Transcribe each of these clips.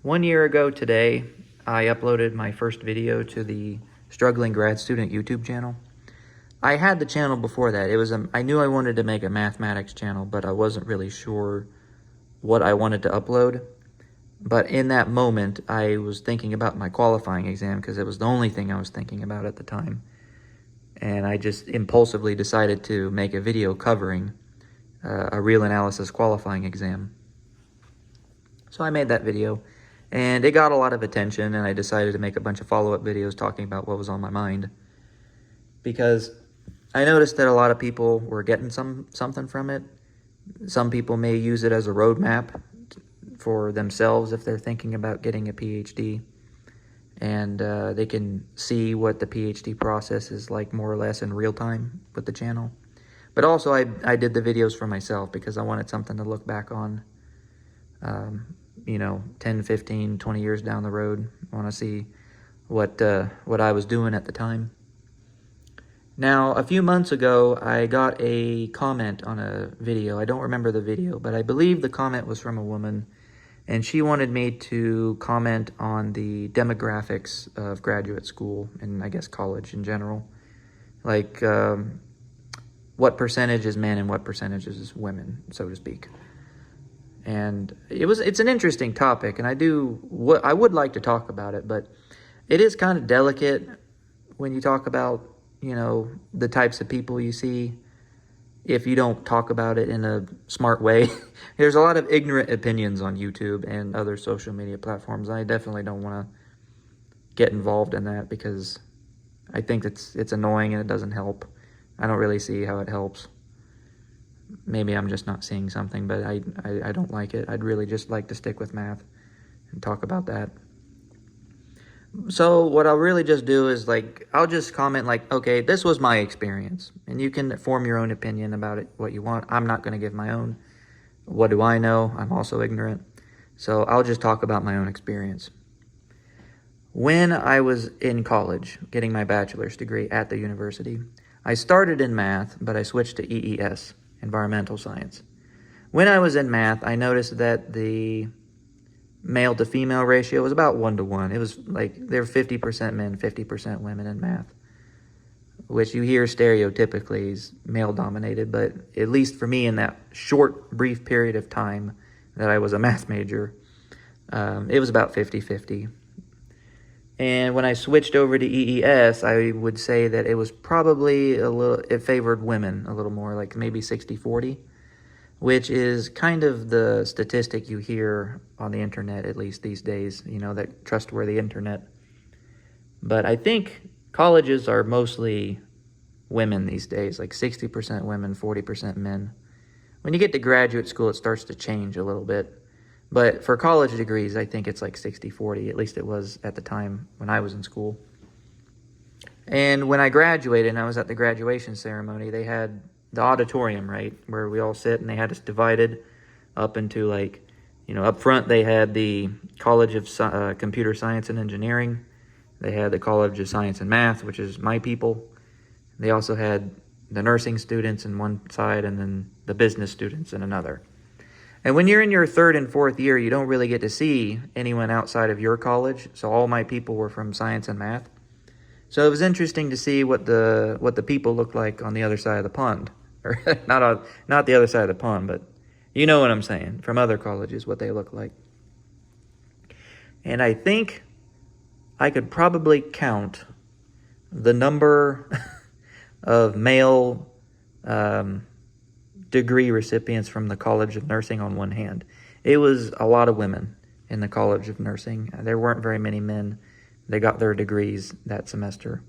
1 year ago today, I uploaded my first video to the Struggling Grad Student YouTube channel. I had the channel before that. I knew I wanted to make a mathematics channel, but I wasn't really sure what I wanted to upload. But in that moment, I was thinking about my qualifying exam because it was the only thing I was thinking about at the time. And I just impulsively decided to make a video covering a real analysis qualifying exam. So I made that video. And it got a lot of attention, and I decided to make a bunch of follow-up videos talking about what was on my mind. Because I noticed that a lot of people were getting something from it. Some people may use it as a roadmap for themselves if they're thinking about getting a PhD. And they can see what the PhD process is like more or less in real time with the channel. But also I did the videos for myself because I wanted something to look back on. 10, 15, 20 years down the road. I want to see what I was doing at the time. Now, a few months ago, I got a comment on a video. I don't remember the video, but I believe the comment was from a woman, and she wanted me to comment on the demographics of graduate school and I guess college in general. Like, what percentage is men and what percentage is women, so to speak. And it's an interesting topic, and I would like to talk about it, but it is kind of delicate when you talk about, the types of people you see if you don't talk about it in a smart way. There's a lot of ignorant opinions on YouTube and other social media platforms. I definitely don't want to get involved in that because I think it's annoying and it doesn't help. I don't really see how it helps. Maybe I'm just not seeing something, but I don't like it. I'd really just like to stick with math and talk about that. So what I'll really just do is I'll just comment okay, this was my experience. And you can form your own opinion about it, what you want. I'm not going to give my own. What do I know? I'm also ignorant. So I'll just talk about my own experience. When I was in college, getting my bachelor's degree at the university, I started in math, but I switched to EES. Environmental science. When I was in math, I noticed that the male to female ratio was about 1-to-1. It was they're 50% men, 50% women in math, which you hear stereotypically is male dominated, but at least for me in that short, brief period of time that I was a math major, it was about 50-50. And when I switched over to EES, I would say that it was probably it favored women a little more, maybe 60-40, which is kind of the statistic you hear on the internet, at least these days, that trustworthy internet. But I think colleges are mostly women these days, 60% women, 40% men. When you get to graduate school, it starts to change a little bit. But for college degrees, I think it's 60-40. At least it was at the time when I was in school. And when I graduated and I was at the graduation ceremony, they had the auditorium, right, where we all sit, and they had us divided up into up front they had the College of Computer Science and Engineering. They had the College of Science and Math, which is my people. They also had the nursing students in one side and then the business students in another. And when you're in your third and fourth year, you don't really get to see anyone outside of your college. So all my people were from science and math. So it was interesting to see what the people looked like on the other side of the pond. Or not the other side of the pond, but you know what I'm saying, from other colleges, what they look like. And I think I could probably count the number of male degree recipients from the College of Nursing on one hand. It was a lot of women in the College of Nursing. There weren't very many men. They got their degrees that semester.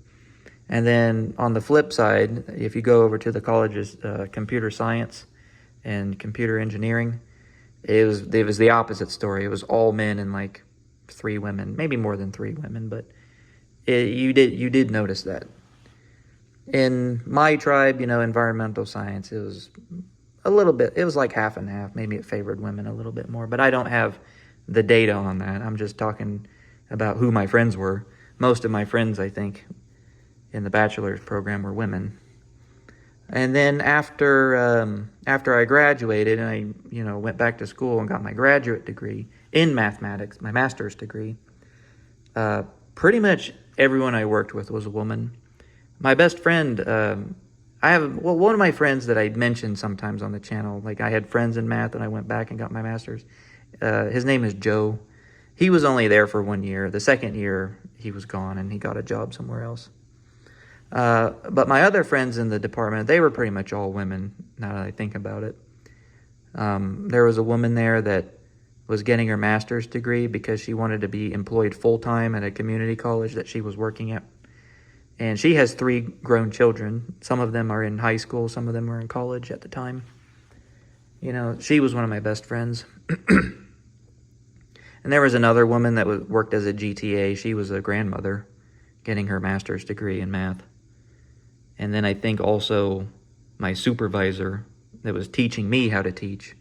And then on the flip side, if you go over to the college's computer science and computer engineering, it was the opposite story. It was all men and 3 women, maybe more than 3 women, but you did notice that. In my tribe, environmental science, it was a little bit, it was half and half. Maybe it favored women a little bit more, but I don't have the data on that. I'm just talking about who my friends were. Most of my friends, I think, in the bachelor's program were women. And then after I graduated and I, went back to school and got my graduate degree, in mathematics, my master's degree. Pretty much everyone I worked with was a woman. My best friend, one of my friends that I mentioned sometimes on the channel, like I had friends in math and I went back and got my master's. His name is Joe. He was only there for 1 year. The second year, he was gone and he got a job somewhere else. But my other friends in the department, they were pretty much all women, now that I think about it. There was a woman there that was getting her master's degree because she wanted to be employed full-time at a community college that she was working at. And she has 3 grown children. Some of them are in high school, some of them were in college at the time. You know, she was one of my best friends. And there was another woman that worked as a GTA. She was a grandmother getting her master's degree in math. And then I think also my supervisor that was teaching me how to teach,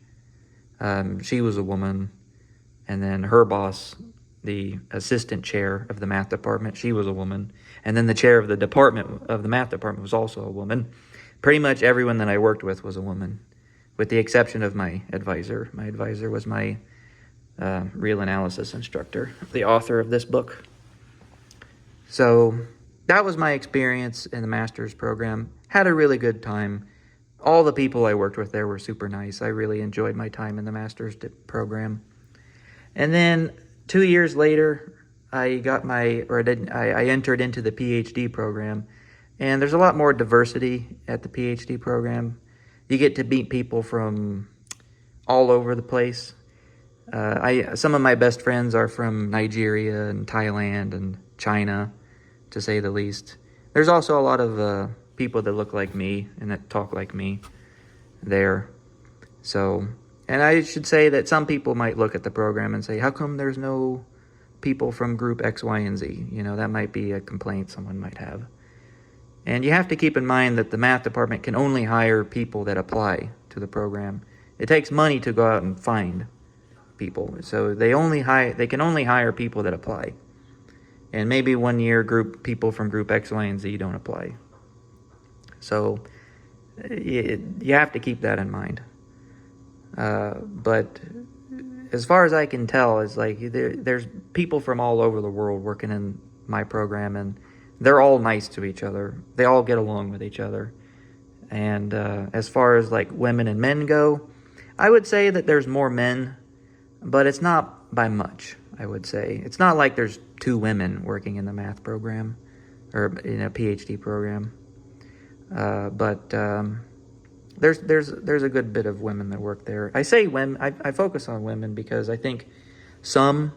she was a woman. And then her boss, the assistant chair of the math department, she was a woman. And then the chair of the math department was also a woman. Pretty much everyone that I worked with was a woman, with the exception of my advisor. My advisor was my real analysis instructor, the author of this book. So that was my experience in the master's program. Had a really good time. All the people I worked with there were super nice. I really enjoyed my time in the master's program. And then 2 years later, I entered into the PhD program. And there's a lot more diversity at the PhD program. You get to meet people from all over the place. Some of my best friends are from Nigeria and Thailand and China, to say the least. There's also a lot of people that look like me and that talk like me there. So, and I should say that some people might look at the program and say, how come there's no people from group X, Y, and Z? You know, that might be a complaint someone might have. And you have to keep in mind that the math department can only hire people that apply to the program. It takes money to go out and find people. So they can only hire people that apply. And maybe 1 year people from group X, Y, and Z don't apply. So you have to keep that in mind. But as far as I can tell, it's like there's people from all over the world working in my program, and they're all nice to each other. They all get along with each other. And as far as like women and men go, I would say that there's more men, but it's not by much, I would say. It's not like there's 2 women working in the math program or in a PhD program. But there's a good bit of women that work there. I say women, I focus on women because I think some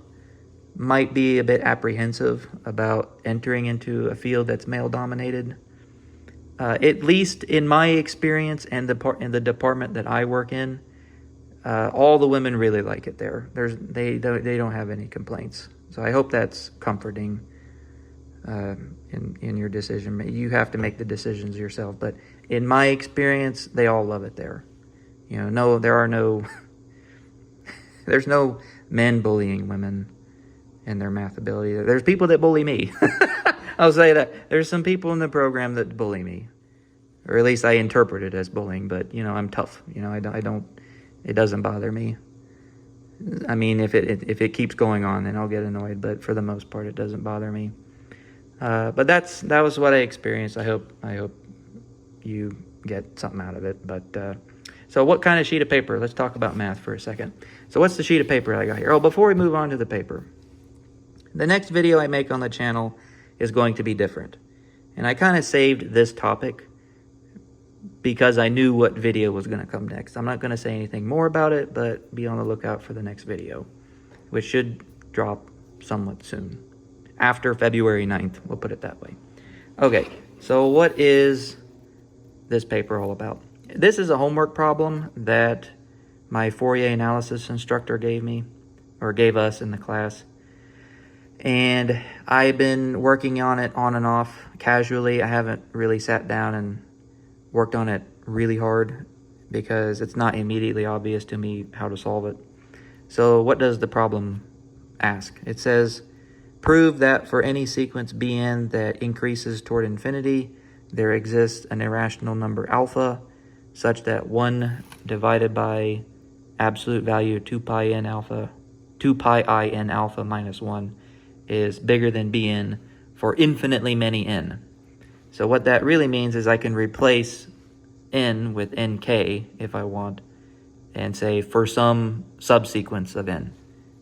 might be a bit apprehensive about entering into a field that's male-dominated. At least in my experience and in the department that I work in, all the women really like it there. They don't have any complaints. So I hope that's comforting in your decision. You have to make the decisions yourself. But in my experience, they all love it there. You know, there's no men bullying women in their math ability. There's people that bully me. I'll say that. There's some people in the program that bully me. Or at least I interpret it as bullying, but, you know, I'm tough. You know, it doesn't bother me. I mean, if it keeps going on, then I'll get annoyed, but for the most part, it doesn't bother me. But that was what I experienced. I hope you get something out of it. But so what kind of sheet of paper? Let's talk about math for a second. So what's the sheet of paper I got here? Oh, before we move on to the paper, the next video I make on the channel is going to be different. And I kind of saved this topic because I knew what video was going to come next. I'm not going to say anything more about it, but be on the lookout for the next video, which should drop somewhat soon. After February 9th, we'll put it that way. Okay, so what is this paper all about? This is a homework problem that my Fourier analysis instructor gave us in the class. And I've been working on it on and off casually. I haven't really sat down and worked on it really hard because it's not immediately obvious to me how to solve it. So what does the problem ask? It says, prove that for any sequence Bn that increases toward infinity, there exists an irrational number alpha such that 1 divided by absolute value 2 pi n alpha 2 pi I n alpha minus 1 is bigger than Bn for infinitely many n. So what that really means is I can replace n with nk if I want, and say for some subsequence of n,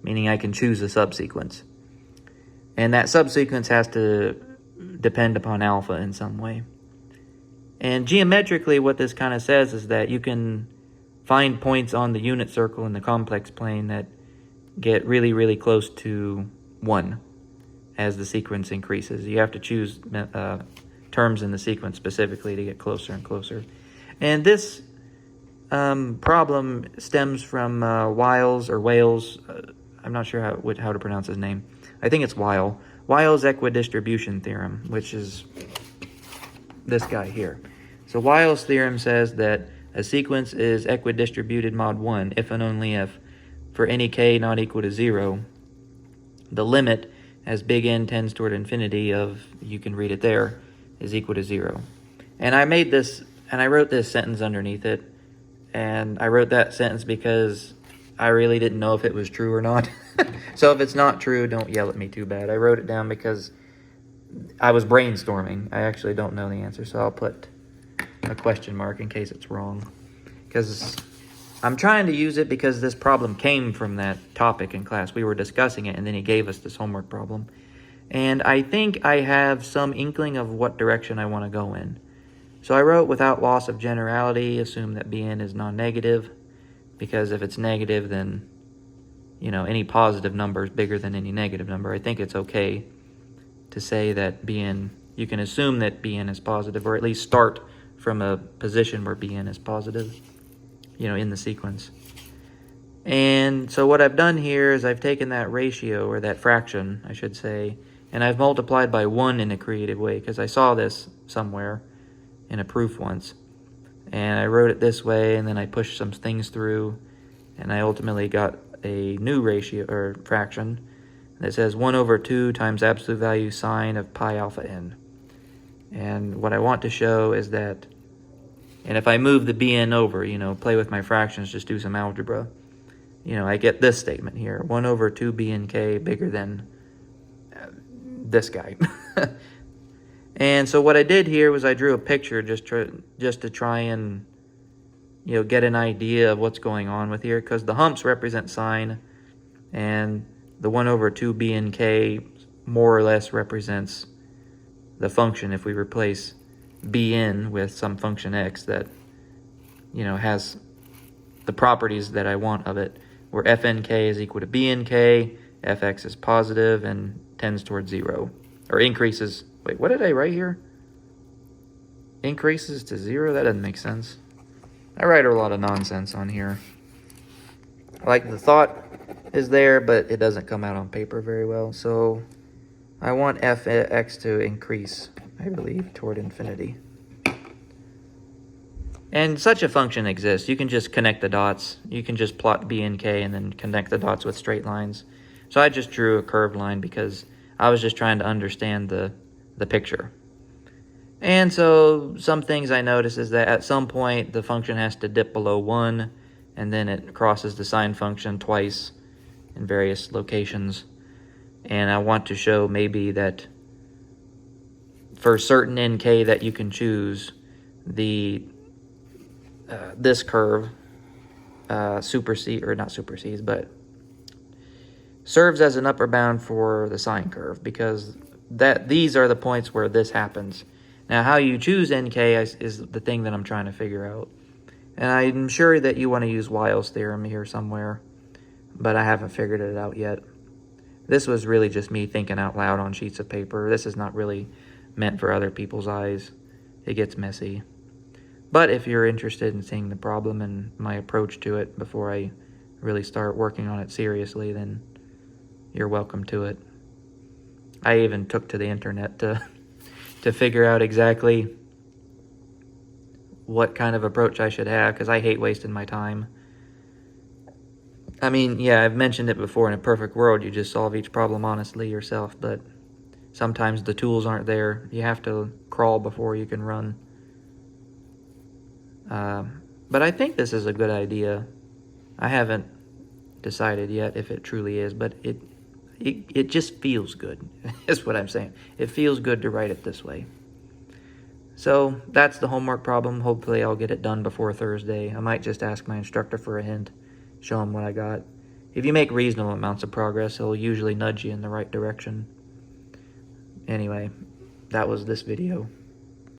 meaning I can choose a subsequence. And that subsequence has to depend upon alpha in some way. And geometrically, what this kind of says is that you can find points on the unit circle in the complex plane that get really, really close to 1 as the sequence increases. You have to choose terms in the sequence specifically to get closer and closer. And this problem stems from Wiles or Wales. I'm not sure how to pronounce his name. I think it's Wiles' equidistribution theorem, which is this guy here. So Wiles' theorem says that a sequence is equidistributed mod 1 if and only if, for any k not equal to 0, the limit as big N tends toward infinity of, you can read it there, is equal to 0. And I made this, and I wrote this sentence underneath it, and I wrote that sentence because I really didn't know if it was true or not. So if it's not true, don't yell at me too bad. I wrote it down because I was brainstorming. I actually don't know the answer, so I'll put a question mark in case it's wrong. Because I'm trying to use it because this problem came from that topic in class. We were discussing it, and then he gave us this homework problem. And I think I have some inkling of what direction I want to go in. So I wrote, without loss of generality, assume that Bn is non-negative, because if it's negative, then, you know, any positive number is bigger than any negative number. I think it's okay to say that Bn, you can assume that Bn is positive, or at least start from a position where Bn is positive, you know, in the sequence. And so what I've done here is I've taken that ratio, or that fraction, I should say, and I've multiplied by 1 in a creative way, because I saw this somewhere in a proof once. And I wrote it this way, and then I pushed some things through, and I ultimately got a new ratio, or fraction, that says 1 over 2 times absolute value sine of pi alpha n. And what I want to show is that, and if I move the Bn over, you know, play with my fractions, just do some algebra, you know, I get this statement here, 1 over 2 Bnk bigger than this guy. And so what I did here was I drew a picture just to try and, you know, get an idea of what's going on with here, because the humps represent sine, and the 1 over 2 Bnk more or less represents the function if we replace Bn with some function x that, you know, has the properties that I want of it, where fnk is equal to Bnk, fx is positive and tends towards 0, or increases. Wait, what did I write here? Increases to 0? That doesn't make sense. I write a lot of nonsense on here. Like, the thought is there, but it doesn't come out on paper very well. So I want fx to increase, I believe, toward infinity. And such a function exists. You can just connect the dots. You can just plot Bnk and then connect the dots with straight lines. So I just drew a curved line because I was just trying to understand the picture. And so some things I notice is that at some point the function has to dip below 1, and then it crosses the sine function twice in various locations. And I want to show maybe that for certain nk that you can choose, this curve supersedes, but serves as an upper bound for the sine curve, because these are the points where this happens. Now, how you choose nk is the thing that I'm trying to figure out. And I'm sure that you want to use Wiles' theorem here somewhere, but I haven't figured it out yet. This was really just me thinking out loud on sheets of paper. This is not really meant for other people's eyes. It gets messy. But if you're interested in seeing the problem and my approach to it before I really start working on it seriously, then you're welcome to it. I even took to the internet to figure out exactly what kind of approach I should have, because I hate wasting my time. I mean, yeah, I've mentioned it before, in a perfect world, you just solve each problem honestly yourself, but sometimes the tools aren't there. You have to crawl before you can run. But I think this is a good idea. I haven't decided yet if it truly is, but it just feels good, is what I'm saying. It feels good to write it this way. So that's the homework problem. Hopefully I'll get it done before Thursday. I might just ask my instructor for a hint, show him what I got. If you make reasonable amounts of progress, he'll usually nudge you in the right direction. Anyway, that was this video.